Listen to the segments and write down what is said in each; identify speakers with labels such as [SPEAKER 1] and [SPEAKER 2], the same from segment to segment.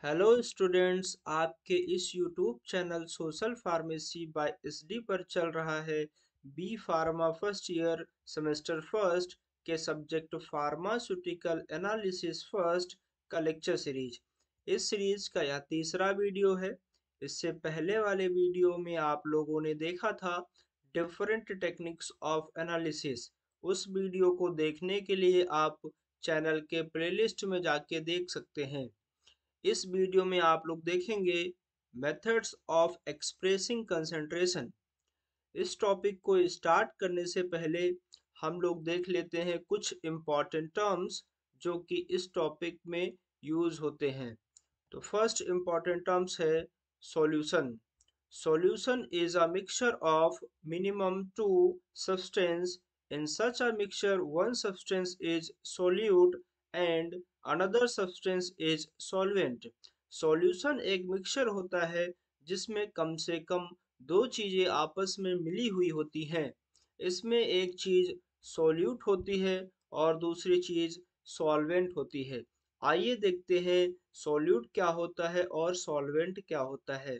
[SPEAKER 1] Hello students, आपके इस YouTube channel social pharmacy by SD पर चल रहा है B pharma first year semester first के सब्जेक्ट फार्मास्यूटिकल एनालिसिस फर्स्ट का लेक्चर सीरीज। इस सीरीज का यह तीसरा वीडियो है। इससे पहले वाले वीडियो में आप लोगों ने देखा था डिफरेंट टेक्निक्स ऑफ एनालिसिस। उस वीडियो को देखने के लिए आप चैनल के प्लेलिस्ट में जाके देख सकते हैं। इस वीडियो में आप लोग देखेंगे मेथड्स ऑफ एक्सप्रेसिंग कंसंट्रेशन। इस टॉपिक को स्टार्ट करने से पहले हम लोग देख लेते हैं कुछ इम्पॉर्टेंट टर्म्स जो कि इस टॉपिक में यूज होते हैं। तो फर्स्ट इम्पॉर्टेंट टर्म्स है solution. Solution is a mixture of minimum two substance. In such a mixture, one substance is solute and another substance is solvent. Solution एक मिक्सचर होता है जिसमें कम से कम दो चीजें आपस में मिली हुई होती हैं। इसमें एक चीज सोल्यूट होती है और दूसरी चीज सॉल्वेंट होती है। आइए देखते हैं सोल्यूट क्या होता है और सॉल्वेंट क्या होता है।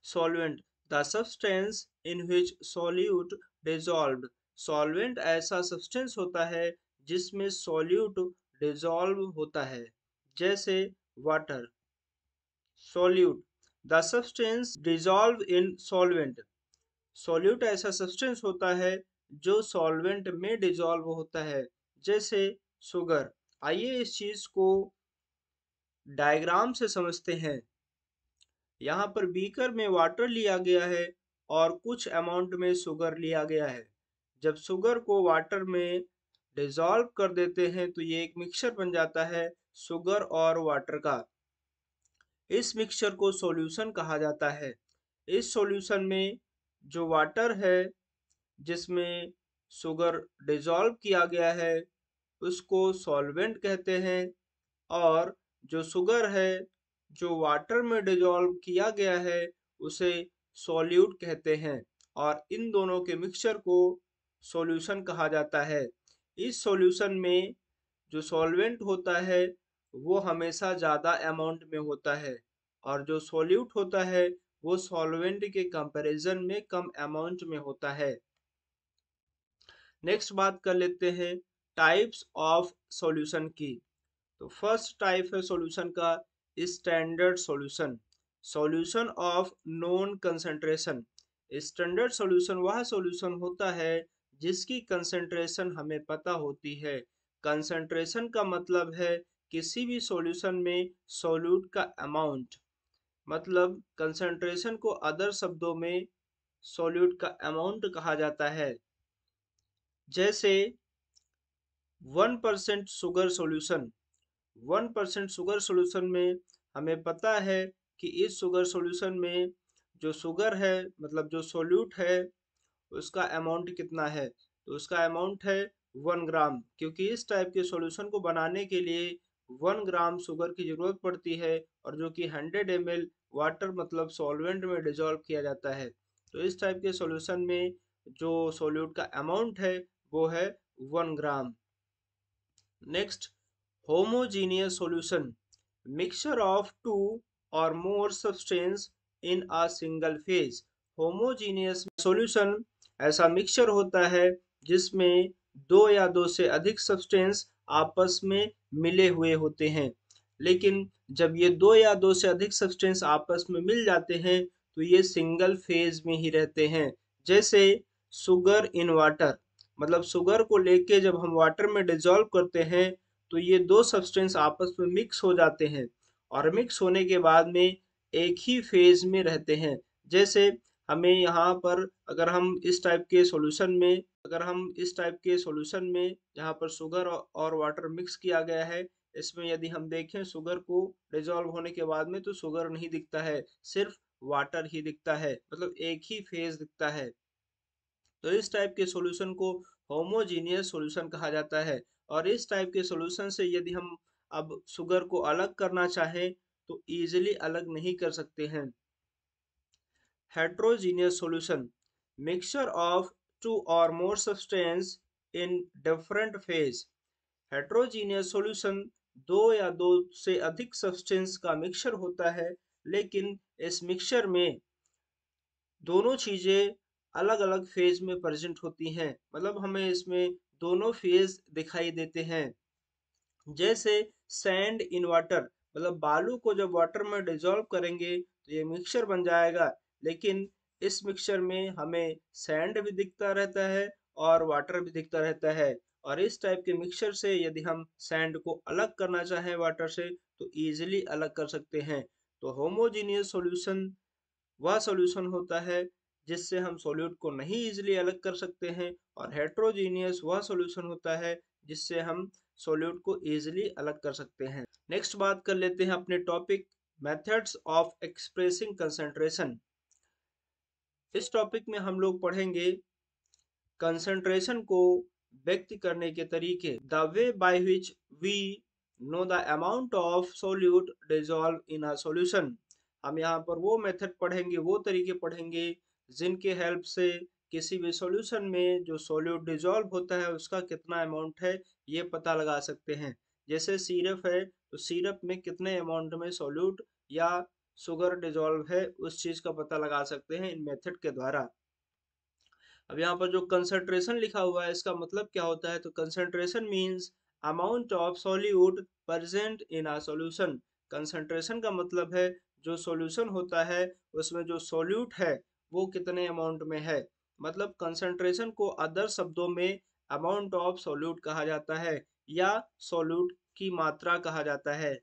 [SPEAKER 1] Solvent, the substance in which solute dissolved. Solvent ऐसा substance होता है जिसमें solute dissolve होता है, जैसे water. Solute, the substance dissolve in solvent. Solute ऐसा substance होता है जो solvent में dissolve होता है, जैसे सुगर। आइए इस चीज को डायग्राम से समझते हैं। यहाँ पर बीकर में वाटर लिया गया है और कुछ अमाउंट में शुगर लिया गया है। जब शुगर को वाटर में डिसॉल्व कर देते हैं तो ये एक मिक्सचर बन जाता है शुगर और वाटर का। इस मिक्सचर को सॉल्यूशन कहा जाता है। इस सॉल्यूशन में जो वाटर है जिसमें शुगर डिसॉल्व किया गया है उसको सॉल्वेंट कहते हैं, और जो शुगर है जो वाटर में डिसॉल्व किया गया है उसे सॉल्यूट कहते हैं, और इन दोनों के मिक्सचर को सॉल्यूशन कहा जाता है। इस सॉल्यूशन में जो सॉल्वेंट होता है वो हमेशा ज़्यादा अमाउंट में होता है और जो सॉल्यूट होता है वो सॉल्वेंट के कंपैरिजन में कम अमाउंट में होता है। नेक्स्ट बात कर लेते हैं टाइप्स ऑफ सॉल्यूशन की। तो फर्स्ट टाइप है सॉल्यूशन का standard solution, solution of known concentration. Standard solution वह सॉल्यूशन होता है जिसकी कंसंट्रेशन हमें पता होती है। कंसंट्रेशन का मतलब है किसी भी सॉल्यूशन में सॉल्यूट का अमाउंट, मतलब कंसंट्रेशन को अदर शब्दों में सॉल्यूट का अमाउंट कहा जाता है। जैसे 1% शुगर सॉल्यूशन। 1% शुगर सॉल्यूशन में हमें पता है कि इस शुगर सॉल्यूशन में जो शुगर है मतलब जो सोल्यूट है उसका अमाउंट कितना है, तो उसका अमाउंट है 1 ग्राम, क्योंकि इस टाइप के सॉल्यूशन को बनाने के लिए 1 ग्राम शुगर की जरूरत पड़ती है और जो कि 100 ml वाटर मतलब सॉल्वेंट में डिजोल्व किया जाता है। तो इस टाइप के सॉल्यूशन में जो सोल्यूट का अमाउंट है वो है 1 gram. Next, homogeneous solution, mixture of two or more substance in a single phase. homogeneous solution ऐसा मिक्सचर होता है जिसमें दो या दो से अधिक सब्सटेंस आपस में मिले हुए होते हैं, लेकिन जब ये दो या दो से अधिक सब्सटेंस आपस में मिल जाते हैं तो ये सिंगल फेज में ही रहते हैं। जैसे शुगर इन वाटर, मतलब शुगर को लेके जब हम वाटर में डिजोल्व करते हैं तो ये दो सब्सटेंस आपस में मिक्स हो जाते हैं और मिक्स होने के बाद में एक ही फेज में रहते हैं। जैसे हमें यहाँ पर अगर हम इस टाइप के सॉल्यूशन में यहाँ पर शुगर और वाटर मिक्स किया गया है, इसमें यदि हम देखें शुगर को डिजोल्व होने के बाद में तो शुगर नहीं दिखता है, सिर्फ वाटर ही दिखता है, मतलब एक ही फेज दिखता है। तो इस टाइप के सॉल्यूशन को होमोजीनियस सॉल्यूशन कहा जाता है। और इस टाइप के सॉल्यूशन से यदि हम अब शुगर को अलग करना चाहें तो इजीली अलग नहीं कर सकते हैं। Heterogeneous solution, mixture of two और more substance in different phase. Heterogeneous solution दो या दो से अधिक सब्सटेंस का मिक्सचर होता है, लेकिन इस मिक्सचर में दोनों चीजें अलग अलग फेज में प्रेजेंट होती हैं, मतलब हमें इसमें दोनों फेज दिखाई देते हैं। जैसे सैंड इन वाटर, मतलब बालू को जब वाटर में डिजोल्व करेंगे तो ये मिक्सचर बन जाएगा, लेकिन इस मिक्सचर में हमें सैंड भी दिखता रहता है और वाटर भी दिखता रहता है। और इस टाइप के मिक्सचर से यदि हम सैंड को अलग करना चाहें वाटर से तो इजीली अलग कर सकते हैं। तो होमोजीनियस सॉल्यूशन वह सॉल्यूशन होता है जिससे हम सॉल्यूट को नहीं इजीली अलग कर सकते हैं, और हेट्रोजीनियस वह सॉल्यूशन होता है जिससे हम सॉल्यूट को इजीली अलग कर सकते हैं। नेक्स्ट बात कर लेते हैं अपने topic methods of expressing concentration. इस टॉपिक में हम लोग पढ़ेंगे कंसंट्रेशन को व्यक्त करने के तरीके, the way by which we know the amount of solute dissolve in a solution. हम यहाँ पर वो मेथड पढ़ेंगे, वो तरीके पढ़ेंगे जिनके हेल्प से किसी भी सॉल्यूशन में जो सोल्यूट डिजॉल्व होता है उसका कितना अमाउंट है ये पता लगा सकते हैं। जैसे सिरप है तो सिरप में कितने अमाउंट में सोल्यूट या शुगर डिजॉल्व है उस चीज का पता लगा सकते हैं इन मेथड के द्वारा। अब यहाँ पर जो कंसंट्रेशन लिखा हुआ है इसका मतलब क्या होता है, तो concentration means amount of solute present in a solution. Concentration का मतलब है जो सॉल्यूशन होता है उसमें जो सॉल्यूट है वो कितने अमाउंट में है। मतलब कंसंट्रेशन को अदर शब्दों में अमाउंट ऑफ सॉल्यूट कहा जाता है या सॉल्यूट की मात्रा कहा जाता है।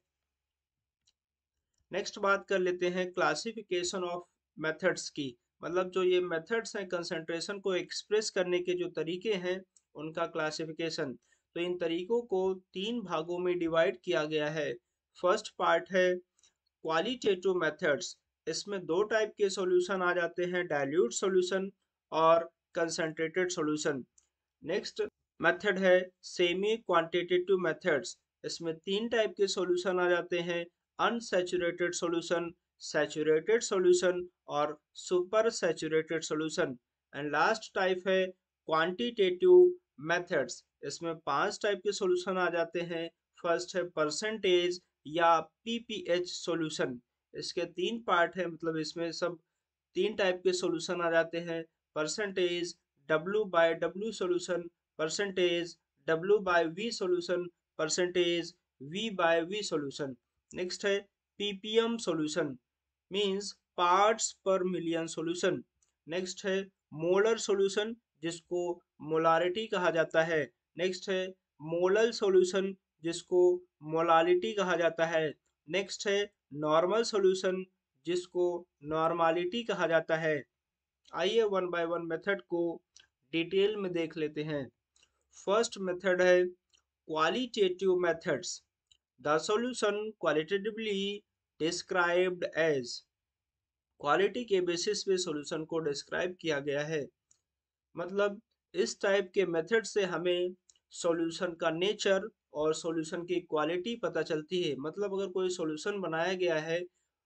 [SPEAKER 1] नेक्स्ट बात कर लेते हैं क्लासिफिकेशन ऑफ मेथड्स की, मतलब जो ये मेथड्स हैं कंसंट्रेशन को एक्सप्रेस करने के जो तरीके हैं उनका क्लासिफिकेशन। तो इन तरीकों को तीन भागों में डिवाइड किया गया है। फर्स्ट पार्ट है क्वालिटेटिव मेथड्स। इसमें दो टाइप के सॉल्यूशन आ जाते हैं, डाइल्यूट सॉल्यूशन और कंसंट्रेटेड सॉल्यूशन। नेक्स्ट मेथड है सेमी क्वांटिटेटिव मेथड्स। इसमें तीन टाइप के सॉल्यूशन आ जाते हैं, अनसैचुरेटेड सॉल्यूशन, सैचुरेटेड सॉल्यूशन और super saturated solution. And last type है क्वांटिटेटिव मेथड्स। इसमें पांच टाइप के सॉल्यूशन आ जाते हैं। फर्स्ट है परसेंटेज या पीपीएच सॉल्यूशन। इसके तीन पार्ट है, मतलब इसमें सब तीन टाइप के सॉल्यूशन आ जाते हैं। Percentage, W by W solution, percentage W by V solution, percentage V by V solution. Next है PPM solution, means parts per million solution. Next है मोलर सॉल्यूशन जिसको मोलारिटी कहा जाता है। नेक्स्ट है मोलल सॉल्यूशन जिसको मोलालिटी कहा जाता है। नेक्स्ट है नॉर्मल सॉल्यूशन जिसको नॉर्मालिटी कहा जाता है। आइए वन बाय वन मेथड को डिटेल में देख लेते हैं। फर्स्ट मेथड है qualitative methods. The solution qualitatively described as, quality के बेसिस पे सॉल्यूशन को डिस्क्राइब किया गया है। मतलब इस टाइप के मेथड से हमें सॉल्यूशन का नेचर और सॉल्यूशन की क्वालिटी पता चलती है। मतलब अगर कोई सॉल्यूशन बनाया गया है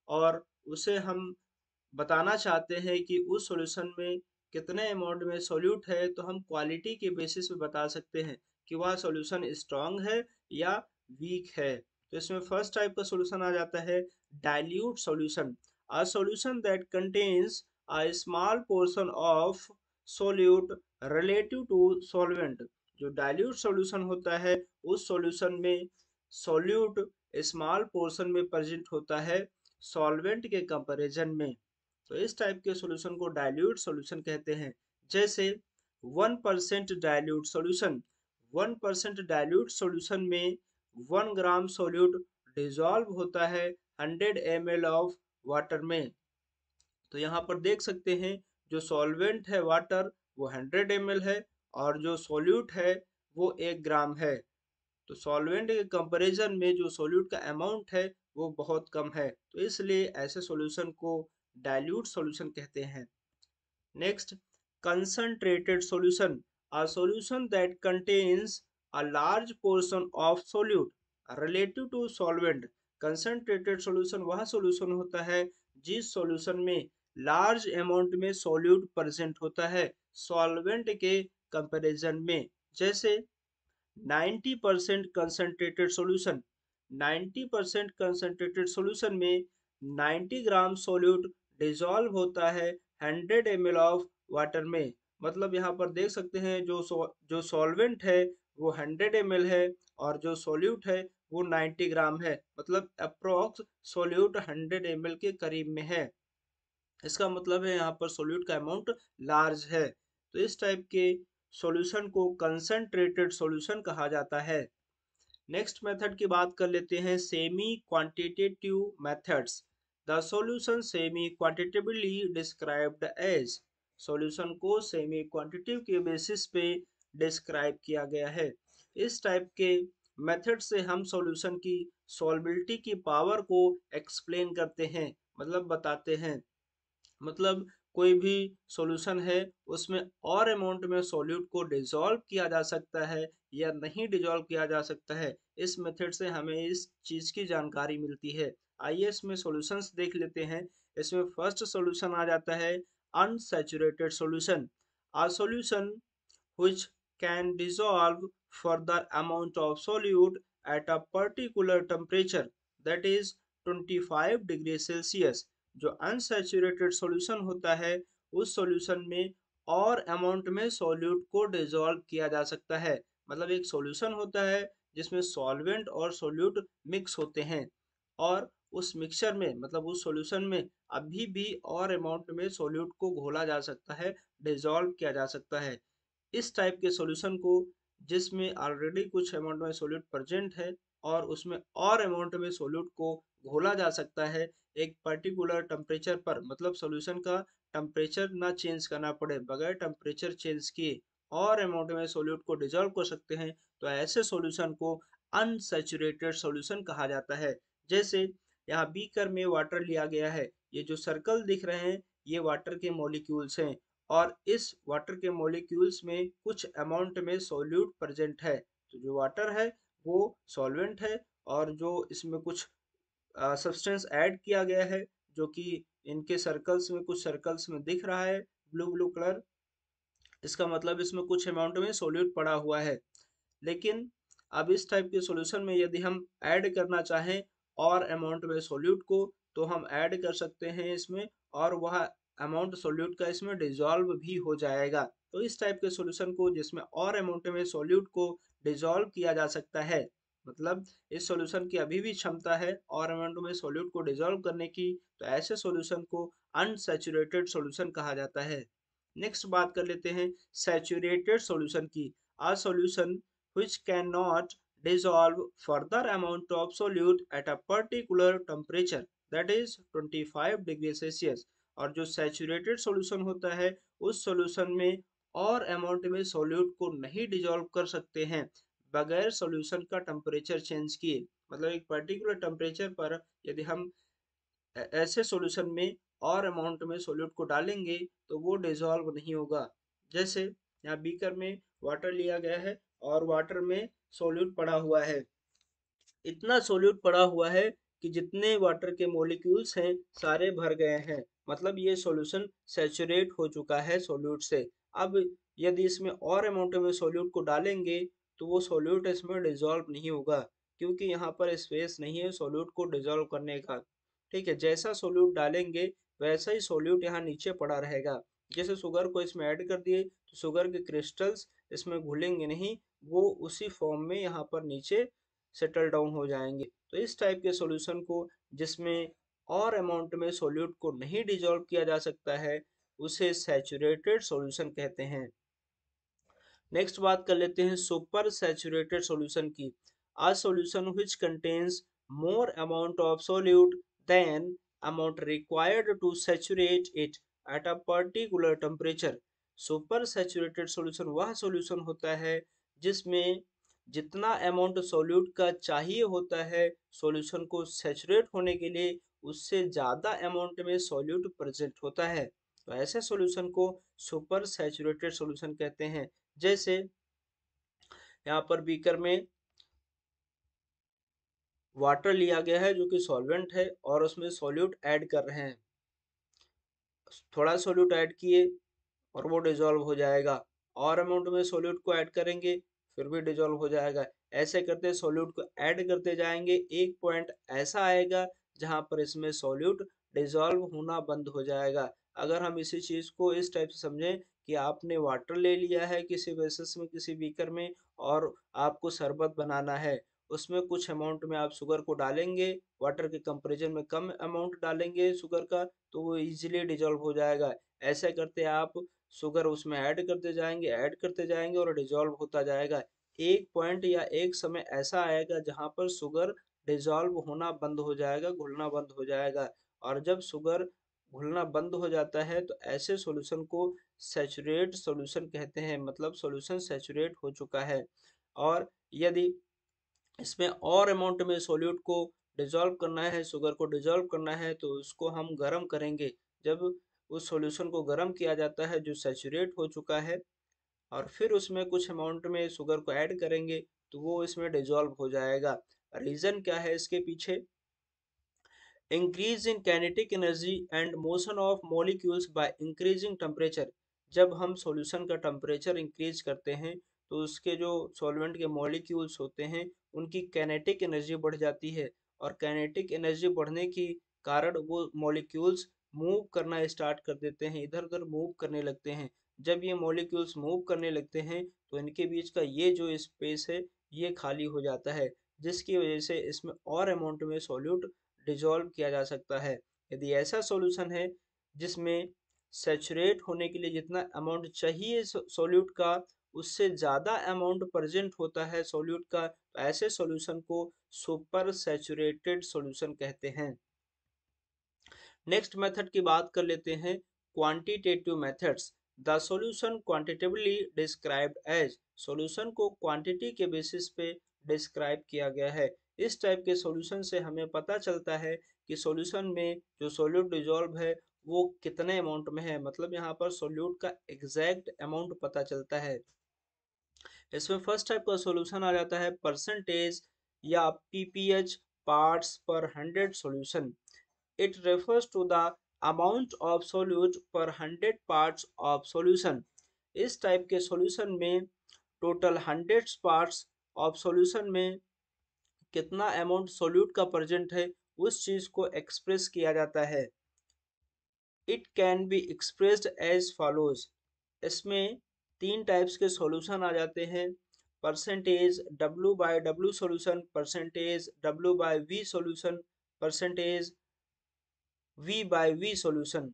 [SPEAKER 1] और उसे हम बताना चाहते हैं कि उस सॉल्यूशन में कितने अमाउंट में सॉल्यूट है तो हम क्वालिटी के बेसिस पे बता सकते हैं कि वह सॉल्यूशन स्ट्रांग है या वीक है। तो इसमें फर्स्ट टाइप का सॉल्यूशन आ जाता है dilute solution, a solution that contains a small portion of solute relative to solvent. जो डाइल्यूट सॉल्यूशन होता है उस सॉल्यूशन में सॉल्यूट स्मॉल पोर्शन में प्रेजेंट होता है सॉल्वेंट के कंपैरिजन में। तो इस टाइप के सॉल्यूशन को डाइल्यूट सॉल्यूशन कहते हैं। जैसे 1% डाइल्यूट सॉल्यूशन, 1% डाइल्यूट सॉल्यूशन में 1 ग्राम सॉल्यूट डिजॉल्व होता है 100 ml ऑफ वाटर में। तो यहाँ पर देख सकते हैं जो सॉल्वेंट है वाटर वो 100 ml है और जो सॉल्यूट है वो 1 ग्राम है। तो सॉल्वेंट के कंपैरिजन में जो सॉल्यूट का अमाउंट है वो बहुत कम है, तो इसलिए ऐसे सॉल्यूशन को डाइल्यूट सॉल्यूशन कहते हैं। Next concentrated solution, a solution that contains a large portion of solute relative to solvent। concentrated solution वह solution होता है जिस solution में large amount में solute present होता है solvent के comparison में। जैसे 90% concentrated solution, 90% कंसंट्रेटेड सॉल्यूशन में 90 ग्राम सोल्यूट डिजॉल्व होता है 100 ml ऑफ वाटर में। मतलब यहाँ पर देख सकते हैं जो सॉल्वेंट है वो 100 ml है और जो सोल्यूट है वो 90 ग्राम है। मतलब अप्रोक्स सोल्यूट 100 ml के करीब में है। इसका मतलब है यहाँ पर सोल्यूट का अमाउंट लार्ज है। तो इस टाइप के सॉल्यूशन को कंसंट्रेटेड सॉल्यूशन कहा जाता है। नेक्स्ट मेथड की बात कर लेते हैं semi quantitative methods. The solution semi quantitatively described as. Solution को सेमी क्वांटिटेटिव के बेसिस पे डिस्क्राइब किया गया है। इस टाइप के मेथड से हम सॉल्यूशन की सॉल्बिलिटी की पावर को एक्सप्लेन करते हैं, मतलब बताते हैं। मतलब कोई भी सॉल्यूशन है उसमें और अमाउंट में सॉल्यूट को डिसॉल्व किया जा सकता है या नहीं डिसॉल्व किया जा सकता है। इस मेथड से हमें इस चीज की जानकारी मिलती है। आइए इसमें सॉल्यूशंस देख लेते हैं। इसमें फर्स्ट सॉल्यूशन आ जाता है unsaturated solution. A solution which can dissolve further amount of solute at a particular temperature, that is 25 degree Celsius. जो अनसैचुरेटेड सॉल्यूशन होता है उस सॉल्यूशन में और अमाउंट में सॉल्यूट को डिसॉल्व किया जा सकता है। मतलब एक सॉल्यूशन होता है जिसमें सॉल्वेंट और सॉल्यूट मिक्स होते हैं और उस मिक्सचर में मतलब उस सॉल्यूशन में अभी भी और अमाउंट में सॉल्यूट को घोला जा सकता है, डिसॉल्व किया जा सकता है। इस टाइप के सॉल्यूशन को जिसमें ऑलरेडी कुछ अमाउंट में सोल्यूट प्रेजेंट है और उसमें और अमाउंट में सोल्यूट को घोला जा सकता है एक पर्टिकुलर टेम्परेचर पर। मतलब सॉल्यूशन का टेम्परेचर ना चेंज करना पड़े, बगैर टेम्परेचर चेंज किए और अमाउंट में सोल्यूट को डिजोल्व कर सकते हैं। तो ऐसे सॉल्यूशन को अनसैचुरेटेड सॉल्यूशन कहा जाता है। जैसे यहाँ बीकर में वाटर लिया गया है, ये जो सर्कल दिख रहे हैं ये वाटर के मॉलिक्यूल्स हैं और इस वाटर के मॉलिक्यूल्स में कुछ अमाउंट में सॉल्यूट प्रेजेंट है। तो जो वाटर है वो सॉल्वेंट है और जो इसमें कुछ सब्सटेंस ऐड किया गया है जो कि इनके सर्कल्स में कुछ सर्कल्स में दिख रहा है ब्लू ब्लू कलर, इसका मतलब इसमें कुछ अमाउंट में सॉल्यूट पड़ा हुआ है। लेकिन अब इस टाइप के सॉल्यूशन में यदि हम ऐड करना चाहें और अमाउंट में सॉल्यूट को तो हम ऐड कर सकते हैं इसमें और वह अमाउंट सॉल्यूट का इसमें डिजॉल्व भी हो जाएगा। तो इस टाइप के सॉल्यूशन को जिसमें और अमाउंट में सॉल्यूट को डिजॉल्व किया जा सकता है, मतलब इस सॉल्यूशन की अभी भी क्षमता है और अमाउंट में सॉल्यूट को डिजॉल्व करने की, तो ऐसे सॉल्यूशन को अनसैचुरेटेड सॉल्यूशन कहा जाता है। नेक्स्ट बात कर लेते हैं सैचुरेटेड सॉल्यूशन की। A solution which cannot dissolve further amount of solute at a particular temperature, that is 25 degree Celsius. और जो सैचुरेटेड सॉल्यूशन होता है उस सॉल्यूशन में और अमाउंट में सॉल्यूट को नहीं डिजॉल्व कर सकते हैं बगैर सॉल्यूशन का टेम्परेचर चेंज किए। मतलब एक पर्टिकुलर टेम्परेचर पर यदि हम ऐसे सॉल्यूशन में और अमाउंट में सॉल्यूट को डालेंगे तो वो डिसॉल्व नहीं होगा। जैसे यहाँ बीकर में वाटर लिया गया है और वाटर में सॉल्यूट पड़ा हुआ है। इतना सॉल्यूट पड़ा हुआ है कि जितने वाटर के मॉलिक्यूल्स हैं सारे भर गए हैं। मतलब ये सॉल्यूशन सैचुरेट हो चुका है सॉल्यूट से। अब यदि इसमें और अमाउंट में सॉल्यूट को डालेंगे तो वो सॉल्यूट इसमें डिसॉल्व नहीं होगा क्योंकि यहाँ पर स्पेस नहीं है सॉल्यूट को डिसॉल्व करने का। ठीक है, जैसा सोल्यूट डालेंगे वैसा ही सोल्यूट यहाँ नीचे पड़ा रहेगा। जैसे शुगर को इसमें ऐड कर दिए तो शुगर के क्रिस्टल्स इसमें घुलेंगे नहीं, वो उसी फॉर्म में यहाँ पर नीचे सेटल डाउन हो जाएंगे। तो इस टाइप के सॉल्यूशन को जिसमें और अमाउंट में सोल्यूट को नहीं डिजॉल्व किया जा सकता है उसे सैचुरेटेड सॉल्यूशन कहते हैं। नेक्स्ट बात कर लेते हैं सुपर सैचुरेटेड सॉल्यूशन की। A solution which contains more amount of solute than amount required to saturate it at a particular temperature. Super saturated solution वह सॉल्यूशन होता है जिसमें जितना अमाउंट सोल्यूट का चाहिए होता है सॉल्यूशन को सैचुरेट होने के लिए उससे ज़्यादा अमाउंट में सोल्यूट प्रेजेंट होता है। तो ऐसे सॉल्यूशन को सुपर सैचुरेटेड सॉल्यूशन कहते हैं। जैसे यहाँ पर बीकर में वाटर लिया गया है जो कि सॉल्वेंट है और उसमें सॉल्यूट ऐड कर रहे हैं। थोड़ा सॉल्यूट ऐड किए और वो डिजॉल्व हो जाएगा और अमाउंट में सॉल्यूट को ऐड करेंगे फिर भी डिजॉल्व हो जाएगा। ऐसे करते सॉल्यूट को ऐड करते जाएंगे, एक पॉइंट ऐसा आएगा जहां पर इसमें सॉल्यूट डिजॉल्व होना बंद हो जाएगा। अगर हम इसी चीज को इस टाइप से समझें कि आपने वाटर ले लिया है किसी वेसल्स में, किसी बीकर में, और आपको शरबत बनाना है, उसमें कुछ अमाउंट में आप शुगर को डालेंगे, वाटर के कंपेरिजन में कम अमाउंट डालेंगे शुगर का, तो वो इजीली डिजॉल्व हो जाएगा। ऐसे करते आप शुगर उसमें ऐड करते जाएंगे और डिजॉल्व होता जाएगा। एक पॉइंट या एक समय ऐसा आएगा जहां पर शुगर डिजॉल्व होना बंद हो जाएगा, घुलना बंद हो जाएगा। और जब शुगर घुलना बंद हो जाता है तो ऐसे सॉल्यूशन को सैचुरेट सॉल्यूशन कहते हैं, मतलब सॉल्यूशन सैचुरेट हो चुका है। और यदि इसमें और अमाउंट में सॉल्यूट को डिजॉल्व करना है, शुगर को डिजॉल्व करना है, तो उसको हम गर्म करेंगे। जब उस सॉल्यूशन को गर्म किया जाता है जो सैचुरेट हो चुका है, और फिर उसमें कुछ अमाउंट में शुगर को ऐड करेंगे, तो वो इसमें डिजॉल्व हो जाएगा। रीजन क्या है इसके पीछे? Increase in kinetic energy and motion of molecules by increasing temperature. जब हम सॉल्यूशन का टेम्परेचर इंक्रीज करते हैं तो उसके जो सॉल्वेंट के मॉलिक्यूल्स होते हैं उनकी काइनेटिक एनर्जी बढ़ जाती है, और काइनेटिक एनर्जी बढ़ने के कारण वो मॉलिक्यूल्स मूव करना स्टार्ट कर देते हैं, इधर उधर मूव करने लगते हैं। जब ये मॉलिक्यूल्स मूव करने लगते हैं तो इनके बीच का ये जो स्पेस है ये खाली हो जाता है, जिसकी वजह से इसमें और अमाउंट में सॉल्यूट डिजॉल्व किया जा सकता है। यदि ऐसा सॉल्यूशन है जिसमें सैचुरेट होने के लिए जितना अमाउंट चाहिए सॉल्यूट का, उससे ज़्यादा अमाउंट प्रेजेंट होता है सॉल्यूट का, तो ऐसे सॉल्यूशन को सुपर सैचुरेटेड सॉल्यूशन कहते हैं। नेक्स्ट मेथड की बात कर लेते हैं, quantitative methods. The solution quantitatively described as. Solution को क्वांटिटी के बेसिस पे डिस्क्राइब किया गया है। इस टाइप के सॉल्यूशन से हमें पता चलता है कि सॉल्यूशन में जो सॉल्यूट डिजॉल्व है वो कितने अमाउंट में है, मतलब यहाँ पर सॉल्यूट का एग्जैक्ट अमाउंट पता चलता है। इसमें फर्स्ट टाइप का सॉल्यूशन आ जाता है परसेंटेज या पीपीएच, पार्ट्स पर 100 solution. It refers to the amount of solute per 100 parts of solution। इस टाइप के सॉल्यूशन में टोटल 100 पार्ट्स ऑफ सॉल्यूशन में कितना अमाउंट सॉल्यूट का प्रेजेंट है उस चीज को एक्सप्रेस किया जाता है। It can be expressed as follows. इसमें तीन टाइप्स के सॉल्यूशन आ जाते हैं, percentage W by W solution, percentage W by V solution, percentage V by V solution.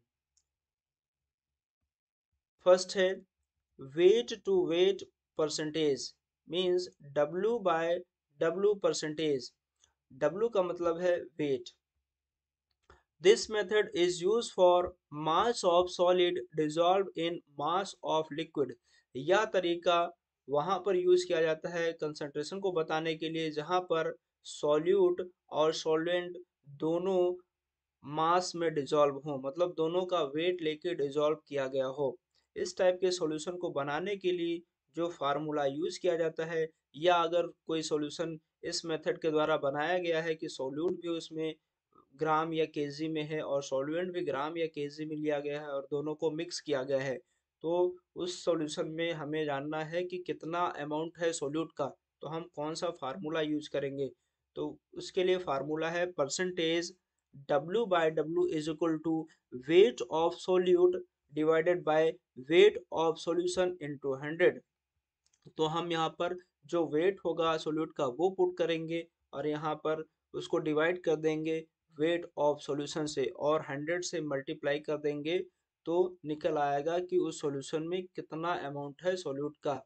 [SPEAKER 1] First है weight to weight percentage, means W by W percentage. W का मतलब है weight. This method is use for mass of solid dissolve in mass of liquid. यह तरीका वहां पर use किया जाता है कंसंट्रेशन को बताने के लिए जहां पर सॉल्यूट और सॉल्वेंट दोनों मास में डिजॉल्व हो, मतलब दोनों का वेट लेके डिजॉल्व किया गया हो। इस टाइप के सॉल्यूशन को बनाने के लिए जो फार्मूला यूज किया जाता है, या अगर कोई सॉल्यूशन इस मेथड के द्वारा बनाया गया है कि सॉल्यूट भी उसमें ग्राम या केजी में है और सॉल्वेंट भी ग्राम या केजी में लिया गया है और दोनों को मिक्स किया गया है, तो उस सॉल्यूशन में हमें जानना है कि कितना अमाउंट है सॉल्यूट का, तो हम कौन सा फार्मूला यूज करेंगे। तो उसके लिए फार्मूला है percentage W by W is equal to weight of solute divided by weight of solution into 100। तो हम यहाँ पर जो वेट होगा सोल्यूट का वो पुट करेंगे और यहाँ पर उसको डिवाइड कर देंगे वेट ऑफ सॉल्यूशन से और 100 से मल्टीप्लाई कर देंगे, तो निकल आएगा कि उस सॉल्यूशन में कितना अमाउंट है सोल्यूट का।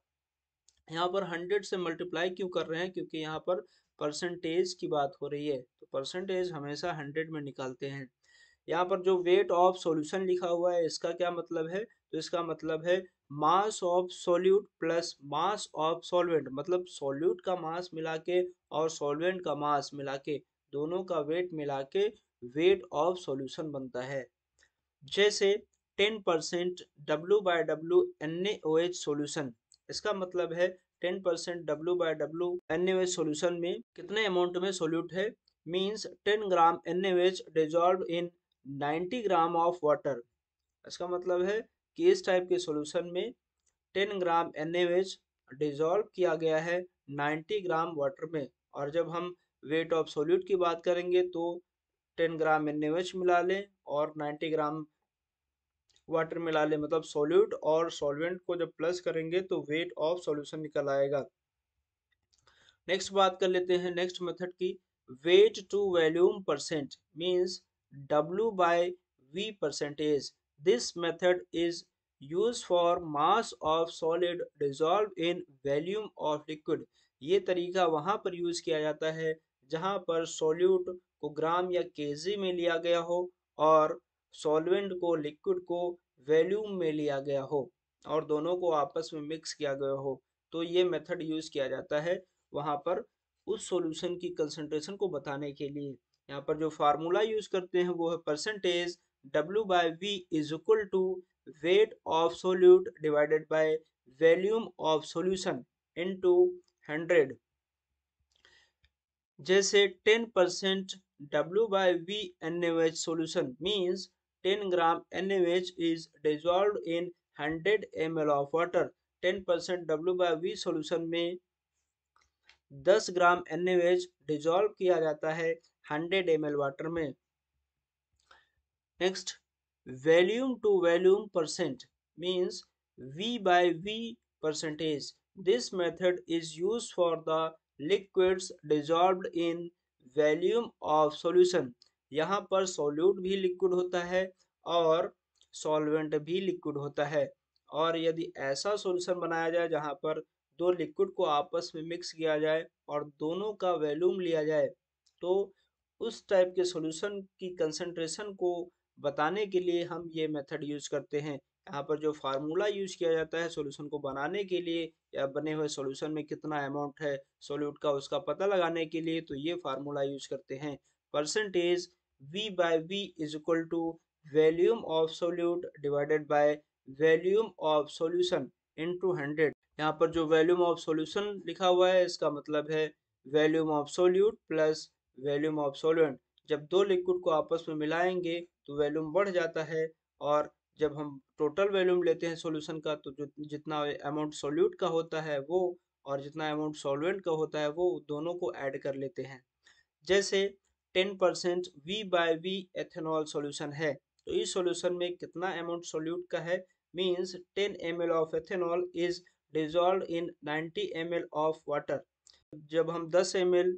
[SPEAKER 1] यहाँ पर 100 से मल्टीप्लाई क्यों कर रहे हैं, क्योंकि यहाँ पर परसेंटेज की बात हो रही है, तो परसेंटेज हमेशा 100 में निकालते हैं। यहाँ पर जो वेट ऑफ सॉल्यूशन लिखा हुआ है इसका क्या मतलब है, तो इसका मतलब है मास of solute plus mass of solvent, मतलब सॉल्यूट का मास मिला के और सॉल्वेंट का मास मिला के दोनों का वेट मिला के वेट ऑफ सॉल्यूशन बनता है। जैसे 10% W by W NaOH solution, इसका मतलब है 10% W by W NaOH solution में कितने अमाउंट में सॉल्यूट है, means 10 gram NaOH dissolve in 90 gram of water. इसका मतलब है कि इस टाइप के सॉल्यूशन में 10 ग्राम NaOH डिजॉल्व किया गया है 90 ग्राम वाटर में। और जब हम वेट ऑफ सॉल्यूट की बात करेंगे तो 10 ग्राम NaOH मिला लें और 90 ग्राम वाटर मिला लें, मतलब सॉल्यूट और सॉल्वेंट को जब प्लस करेंगे तो वेट ऑफ सॉल्यूशन निकल आएगा। नेक्स्ट बात कर लेते हैं नेक्स्ट मेथड की। Weight to volume percent means W by V percentage. This method is use for mass of solid dissolve in volume of liquid. ये तरीका वहां पर यूज किया जाता है जहां पर सॉल्यूट को ग्राम या केजी में लिया गया हो और सॉल्वेंट को लिक्विड को वॉल्यूम में लिया गया हो और दोनों को आपस में मिक्स किया गया हो। तो ये मेथड यूज किया जाता है वहां पर उस सॉल्यूशन की कंसंट्रेशन को बताने के लिए। यहाँ पर जो फार्मूला यूज करते हैं वो है percentage W by V is equal to weight of solute divided by volume of solution into 100। जैसे 10% W by V NaOH solution means 10 gram NaOH is dissolved in 100 ml of water। 10% W by V solution में 10 gram NaOH dissolve किया जाता है 100 ml water में। Next, volume to volume percent means V by V percentage. This method is use for the liquids dissolved in volume of solution. यहाँ पर solute भी liquid होता है और सॉल्वेंट भी लिक्विड होता है। और यदि ऐसा सॉल्यूशन बनाया जाए जहाँ पर दो लिक्विड को आपस में मिक्स किया जाए और दोनों का वॉल्यूम लिया जाए तो उस टाइप के सॉल्यूशन की कंसंट्रेशन को बताने के लिए हम ये मेथड यूज करते हैं। यहाँ पर जो फार्मूला यूज किया जाता है सॉल्यूशन को बनाने के लिए या बने हुए सॉल्यूशन में कितना अमाउंट है सॉल्यूट का उसका पता लगाने के लिए, तो ये फार्मूला यूज करते हैं। Percentage V by V is equal to volume of solute divided by volume of solution into 100। यहाँ पर जो वॉल्यूम ऑफ सॉल्यूशन लिखा हुआ है इसका मतलब है volume of solute plus volume of solvent. जब दो लिक्विड को आपस में मिलाएंगे तो वॉल्यूम बढ़ जाता है और जब हम टोटल वॉल्यूम लेते हैं सॉल्यूशन का तो जो जितना अमाउंट सॉल्यूट का होता है वो और जितना अमाउंट सॉल्वेंट का होता है वो दोनों को ऐड कर लेते हैं। जैसे 10% V by V ethanol solution है तो इस सॉल्यूशन में कितना अमाउंट सॉल्यूट का है means 10 ml of ethanol is dissolve in 90 ml of water. जब हम 10 ml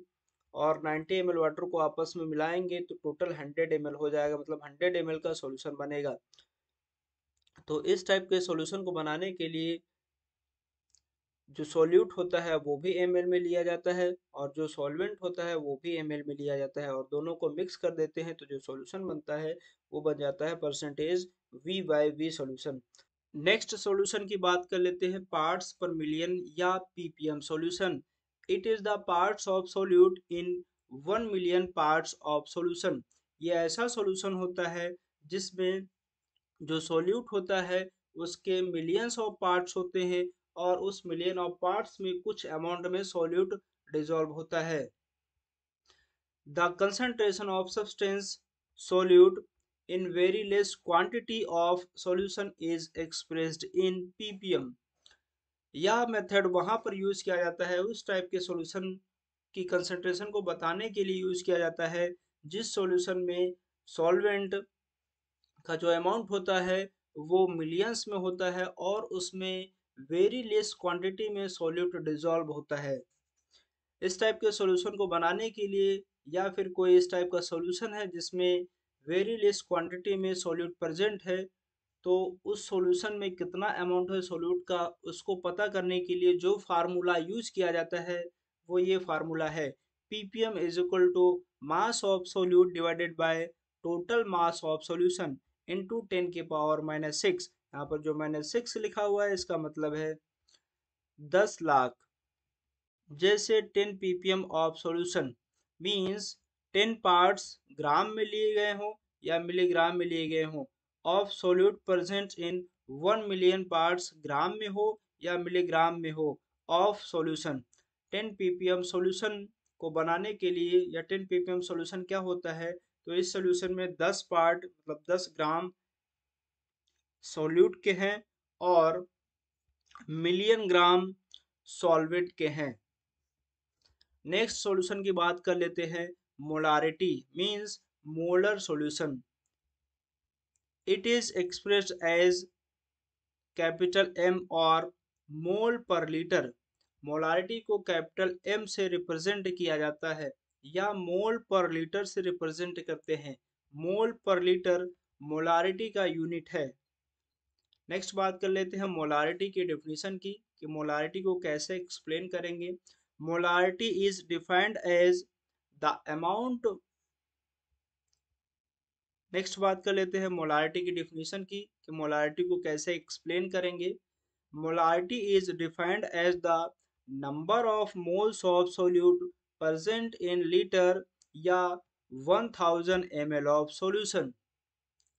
[SPEAKER 1] और 90 ml वाटर को आपस में मिलाएंगे तो टोटल 100 ml हो जाएगा, मतलब 100 ml का सॉल्यूशन बनेगा। तो इस टाइप के सॉल्यूशन को बनाने के लिए जो सॉल्यूट होता है वो भी ml में लिया जाता है और जो सॉल्वेंट होता है वो भी ml में लिया जाता है और दोनों को मिक्स कर देते हैं तो जो सॉल्यूशन बनता है वो बन जाता है percentage V by V solution. Next solution की बात कर लेते हैं पार्ट्स पर मिलियन या ppm solution. It is the parts of solute in 1 million parts of solution. ये ऐसा सॉल्यूशन होता है जिसमें जो सॉल्यूट होता है उसके मिलियंस ऑफ पार्ट्स होते हैं और उस मिलियन ऑफ पार्ट्स में कुछ अमाउंट में सॉल्यूट डिसॉल्व होता है। The concentration of substance solute in very less quantity of solution is expressed in ppm। यह मेथड वहां पर यूज किया जाता है उस टाइप के सॉल्यूशन की कंसंट्रेशन को बताने के लिए यूज किया जाता है जिस सॉल्यूशन में सॉल्वेंट का जो अमाउंट होता है वो मिलियंस में होता है और उसमें वेरी लेस क्वांटिटी में सॉल्यूट डिसॉल्व होता है। इस टाइप के सॉल्यूशन को बनाने के लिए या फिर कोई इस टाइप का सॉल्यूशन है जिसमें वेरी लेस क्वांटिटी में सॉल्यूट प्रेजेंट है तो उस सॉल्यूशन में कितना अमाउंट है सॉल्यूट का उसको पता करने के लिए जो फार्मूला यूज किया जाता है वो ये फार्मूला है ppm is equal to mass of solute divided by total mass of solution into 10 के पावर -6। यहाँ पर जो -6 लिखा हुआ है इसका मतलब है 10 लाख। जैसे 10 ppm of solution means 10 parts gram में लिए गए हों या मिलीग्राम में लिए गए हों of solute present in 1 million parts gram में हो या मिलीग्राम में हो ऑफ सॉल्यूशन। 10 ppm सॉल्यूशन को बनाने के लिए या 10 ppm सॉल्यूशन क्या होता है तो इस सॉल्यूशन में 10 पार्ट मतलब 10 ग्राम सॉल्यूट के हैं और मिलियन ग्राम सॉल्वेंट के हैं। नेक्स्ट सॉल्यूशन की बात कर लेते हैं। Molarity means molar solution. It is expressed as capital M और मोल पर लीटर। मोलारिटी को कैपिटल एम से रिप्रेजेंट किया जाता है या मोल पर लीटर से रिप्रेजेंट करते हैं। मोल पर लीटर मोलारिटी का यूनिट है। नेक्स्ट बात कर लेते हैं मोलारिटी की डेफिनेशन की कि मोलारिटी को कैसे एक्सप्लेन करेंगे। Molarity is defined as the amount. Next बात कर लेते हैं मोलारिटी की डेफिनेशन की कि मोलारिटी को कैसे एक्सप्लेन करेंगे। Molarity is defined as the number of moles of solute present in liter या 1000 ml of solution।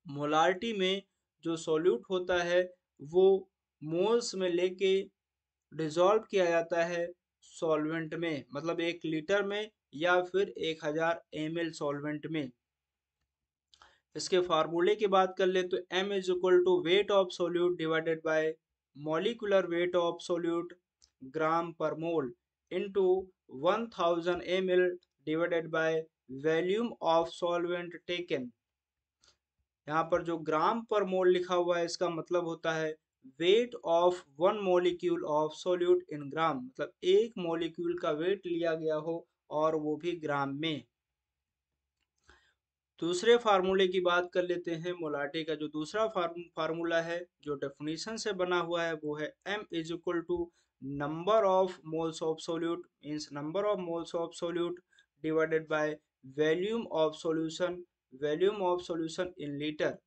[SPEAKER 1] मोलारिटी में जो सोल्यूट होता है वो मोल्स में लेके डिजॉल्व किया जाता है सॉल्वेंट में, मतलब 1 लीटर में या फिर 1000 ml सॉल्वेंट में। इसके फार्मूले की बात कर ले तो m is equal to weight of solute divided by molecular weight of solute gram per mole into 1000 ml divided by volume of solvent taken. यहाँ पर जो ग्राम पर मोल लिखा हुआ है इसका मतलब होता है weight of one molecule of solute in gram, मतलब एक मॉलिक्यूल का वेट लिया गया हो और वो भी ग्राम में। दूसरे फार्मूले की बात कर लेते हैं। मोलारिटी का जो दूसरा फार्मूला है जो डेफिनेशन से बना हुआ है वो है m is equal to number of moles of solute means number of moles of solute divided by volume of solution, volume of solution in litre.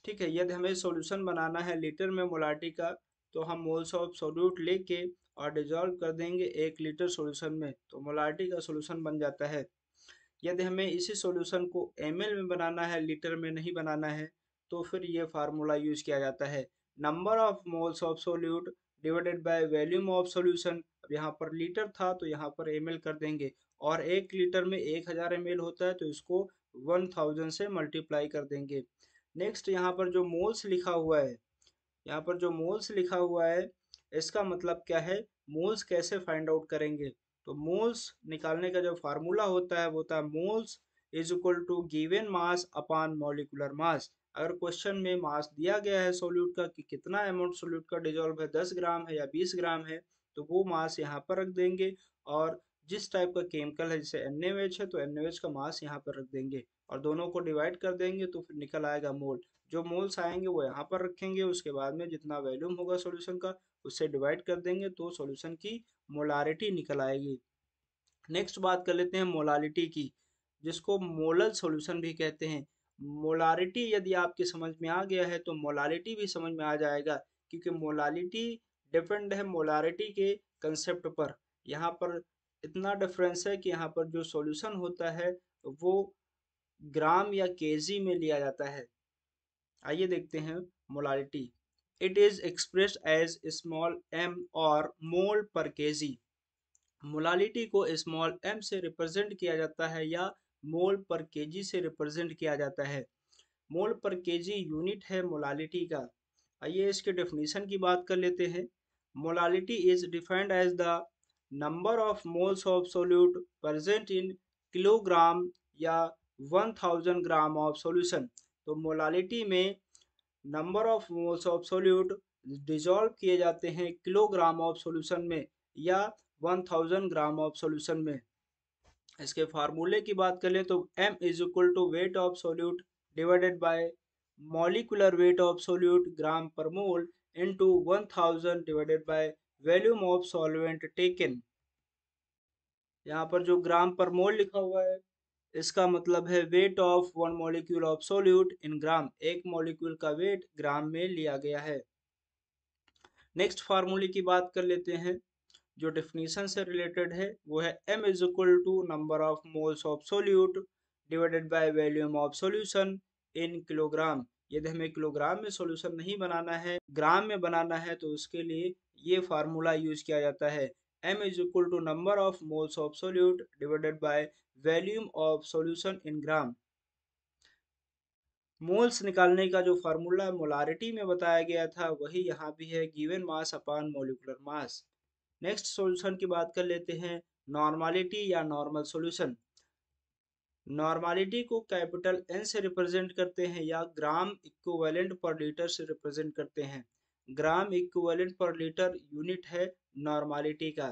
[SPEAKER 1] ठीक है, यदि हमें सॉल्यूशन बनाना है लीटर में मोलारिटी का तो हम मोल्स ऑफ सोल्यूट लेके और डिजॉल्व कर देंगे 1 लीटर सॉल्यूशन में तो मोलारिटी का सॉल्यूशन बन जाता है। यदि हमें इसी सॉल्यूशन को ml में बनाना है, लीटर में नहीं बनाना है, तो फिर ये फार्मूला यूज किया जाता है number of moles of solute divided by volume of solution. अब यहाँ पर लीटर था तो यहाँ पर ml कर देंगे और 1 लीटर में 1000 ml होता है तो इसको 1000 से मल्टीप्लाई कर देंगे। नेक्स्ट यहाँ पर जो मोल्स लिखा हुआ है, यहाँ पर जो मोल्स लिखा हुआ है इसका मतलब क्या है, मोल्स कैसे फाइंड आउट करेंगे। तो मोल्स निकालने का जो फार्मूला होता है वो होता है moles is equal to given mass upon molecular mass. अगर क्वेश्चन में मास दिया गया है सोल्यूट का कि कितना अमाउंट सोल्यूट का डिजॉल्व है, 10 ग्राम है या 20 ग्राम है, तो वो मास यहाँ पर रख देंगे और जिस टाइप का केमिकल है जैसे NaOH है तो NaOH का मास यहाँ पर रख देंगे और दोनों को डिवाइड कर देंगे तो फिर निकल आएगा मोल। जो मोल्स आएंगे वो यहाँ पर रखेंगे, उसके बाद में जितना वॉल्यूम होगा सॉल्यूशन का उससे डिवाइड कर देंगे तो सॉल्यूशन की मोलारिटी निकल आएगी। नेक्स्ट बात कर लेते हैं मोलालिटी की, जिसको मोलल सॉल्यूशन भी कहते हैं। मोलारिटी यदि आपके समझ में आ गया है तो मोलालिटी भी समझ में आ जाएगा, क्योंकि मोलालिटी डिपेंड है मोलारिटी के कंसेप्ट पर। यहाँ पर इतना डिफरेंस है कि यहाँ पर जो सॉल्यूशन होता है वो ग्राम या केजी में लिया जाता है। आइए देखते हैं molality. It is expressed as small m और मोल पर केजी। मोलालिटी को स्मॉल m से रिप्रेजेंट किया जाता है या मोल पर केजी से रिप्रेजेंट किया जाता है। मोल पर केजी यूनिट है मोलालिटी का। आइए इसके डेफिनेशन की बात कर लेते हैं। Molality is defined as the number of moles of solute present in kilogram या 1000 ग्राम ऑफ सॉल्यूशन। तो मोलालिटी में number of moles of solute dissolve किए जाते हैं किलोग्राम ऑफ सॉल्यूशन में या 1000 ग्राम ऑफ सॉल्यूशन में। इसके फार्मूले की बात करें तो m is equal to weight of solute divided by molecular weight of solute gram per mole into 1000 divided by volume of solvent taken. यहाँ पर जो ग्राम पर मोल लिखा हुआ है इसका मतलब है weight of one molecule of solute in gram, एक मॉलिक्यूल का वेट ग्राम में लिया गया है। नेक्स्ट फार्मूले की बात कर लेते हैं जो डेफिनेशन से रिलेटेड है वो है m is equal to number of moles of solute divided by volume of solution in kilogram. यदि हमें किलोग्राम में सॉल्यूशन नहीं बनाना है, ग्राम में बनाना है, तो उसके लिए ये फार्मूला यूज किया जाता है m is equal to number of moles of solute divided by volume of solution in gram. Moles निकालने का जो फार्मूला मोलारिटी में बताया गया था वही यहाँ भी है, गिवन मास अपॉन मॉलिक्यूलर मास। नेक्स्ट सॉल्यूशन की बात कर लेते हैं, नॉर्मलिटी या नॉर्मल सॉल्यूशन। नॉर्मलिटी को कैपिटल एन से रिप्रेजेंट करते हैं या ग्राम इक्विवेलेंट पर लीटर से रिप्रेजेंट करते हैं। ग्राम इक्विवेलेंट पर लीटर यूनिट है नॉर्मलिटी का।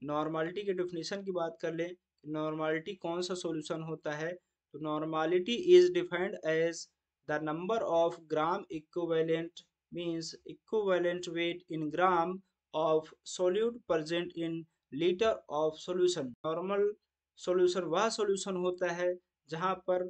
[SPEAKER 1] नॉर्मलिटी के डेफिनेशन की बात कर लें, नॉर्मलिटी कौन सा सॉल्यूशन होता है, तो normality is defined as the number of gram equivalent means equivalent weight in gram of solute present in litre of solution. Normal solution वह सॉल्यूशन होता है जहां पर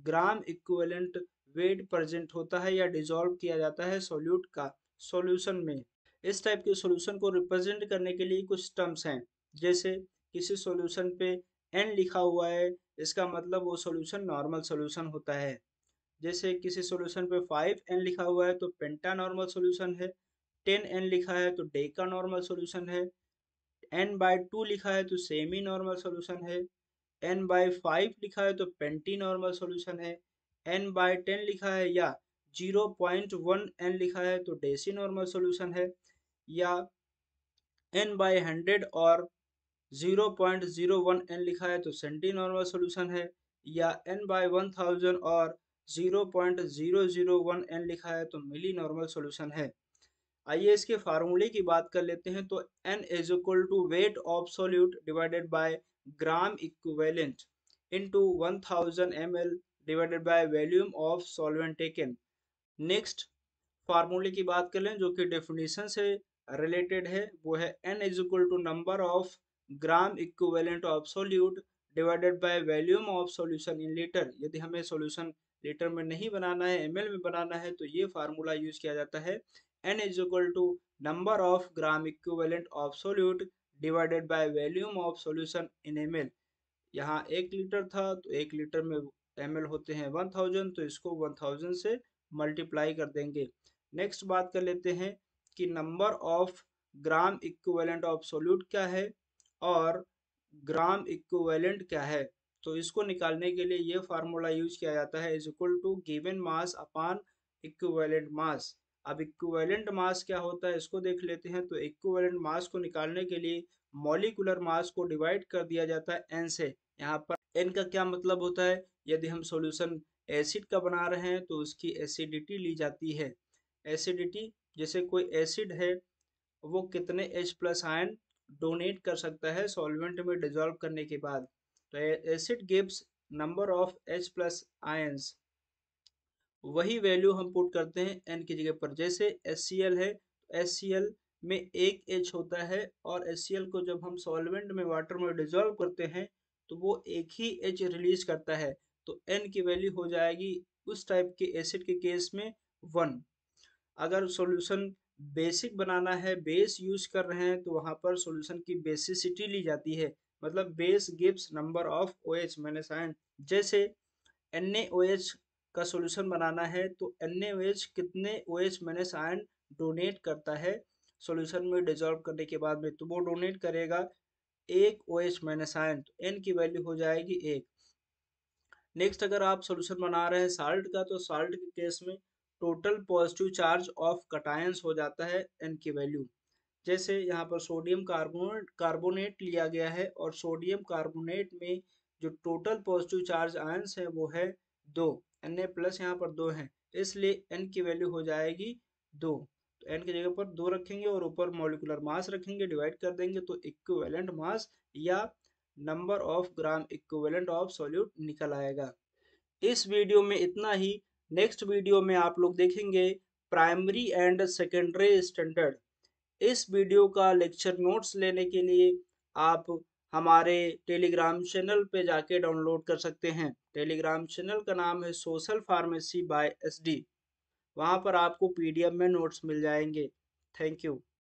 [SPEAKER 1] ग्राम इक्विवेलेंट वेट प्रेजेंट होता है या डिसॉल्व किया जाता है सॉल्यूट का सॉल्यूशन में। इस टाइप के सॉल्यूशन को रिप्रेजेंट करने के लिए कुछ टर्म्स हैं, जैसे किसी सॉल्यूशन पे n लिखा हुआ है, इसका मतलब वो सॉल्यूशन नॉर्मल सॉल्यूशन होता है। जैसे किसी सॉल्यूशन पे 5n लिखा हुआ है तो पेंटा नॉर्मल सॉल्यूशन है, 10n लिखा है तो डेका नॉर्मल सॉल्यूशन है, n/2 लिखा है तो सेमी नॉर्मल सॉल्यूशन है, n/5 लिखा है तो पेंटी नॉर्मल सॉल्यूशन है, n/10 लिखा है या 0.1n लिखा है तो डेसी नॉर्मल सॉल्यूशन है, या n/100 और 0.01n लिखा है तो सेंटी नॉर्मल सॉल्यूशन है, या n/1000 और 0.001n लिखा है तो मिली नॉर्मल सॉल्यूशन है। आइए इसके फार्मूले की बात कर लेते हैं, तो n is equal to weight of solute divided by gram equivalent into 1000 ml divided by volume of solvent taken. Next फार्मूले की बात कर लें जो कि डेफिनेशन से रिलेटेड है, वो है n is equal to number of gram equivalent of solute divided by volume of solution in litre. यदि हमें सॉल्यूशन लीटर में नहीं बनाना है, ml में बनाना है, तो ये फार्मूला यूज किया जाता है, n is equal to number of gram equivalent of solute divided by volume of solution in ml। यहाँ 1 लीटर था तो 1 लीटर में ml होते हैं 1000, तो इसको 1000 से मल्टीप्लाई कर देंगे। नेक्स्ट बात कर लेते हैं कि number of gram equivalent of solute क्या है और ग्राम इक्विवेलेंट क्या है, तो इसको निकालने के लिए ये फार्मूला यूज किया जाता है, is equal to given mass upon equivalent mass. अब इक्विवेलेंट मास क्या होता है इसको देख लेते हैं, तो इक्विवेलेंट मास को निकालने के लिए मॉलिक्यूलर मास को डिवाइड कर दिया जाता है n से। यहाँ पर n का क्या मतलब होता है, यदि हम सॉल्यूशन एसिड का बना रहे हैं तो उसकी एसिडिटी ली जाती है। एसिडिटी, जैसे कोई एसिड है वो कितने H प्लस आयन डोनेट कर सकता है सॉल्वेंट में डिजोल्व करने के बाद, तो acid gives number of H plus ions. वही वैल्यू हम पुट करते हैं n की जगह पर। जैसे HCl है, HCl में एक H होता है और HCl को जब हम सॉल्वेंट में वाटर में डिजोल्व करते हैं तो वो एक ही H रिलीज करता है, तो n की वैल्यू हो जाएगी उस टाइप के एसिड के केस में 1। अगर सॉल्यूशन बेसिक बनाना है, बेस यूज कर रहे हैं, तो वहां पर सॉल्यूशन की बेसिसिटी ली जाती है, मतलब base gives number of OH minus ion. जैसे NaOH का सॉल्यूशन बनाना है तो NaOH कितने OH माइनस आयन डोनेट करता है सॉल्यूशन में डिजोल्व करने के बाद में, तो वो डोनेट करेगा एक OH माइनस आयन, तो n की वैल्यू हो जाएगी 1। नेक्स्ट अगर आप सॉल्यूशन बना रहे हैं साल्ट का, तो साल्ट के केस में total positive charge of cations हो जाता है n की वैल्यू। जैसे यहाँ पर सोडियम कार्बोनेट लिया गया है और सोडियम कार्बोनेट में जो टोटल पॉजिटिव चार्ज आयंस है वो है 2, Na प्लस यहाँ पर 2 है, इसलिए n की वैल्यू हो जाएगी 2। तो n की जगह पर 2 रखेंगे और ऊपर मॉलिक्यूलर मास रखेंगे, डिवाइड कर देंगे तो इक्विवेलेंट मास या number of gram equivalent of solute निकल आएगा। इस वीडियो में इतना ही। नेक्स्ट वीडियो में आप लोग देखेंगे प्राइमरी एंड सेकेंडरी स्टैंडर्ड। इस वीडियो का लेक्चर नोट्स लेने के लिए आप हमारे टेलीग्राम चैनल पे जाके डाउनलोड कर सकते हैं। टेलीग्राम चैनल का नाम है सोशल फार्मेसी बाय SD। वहाँ पर आपको PDF में नोट्स मिल जाएंगे। Thank you.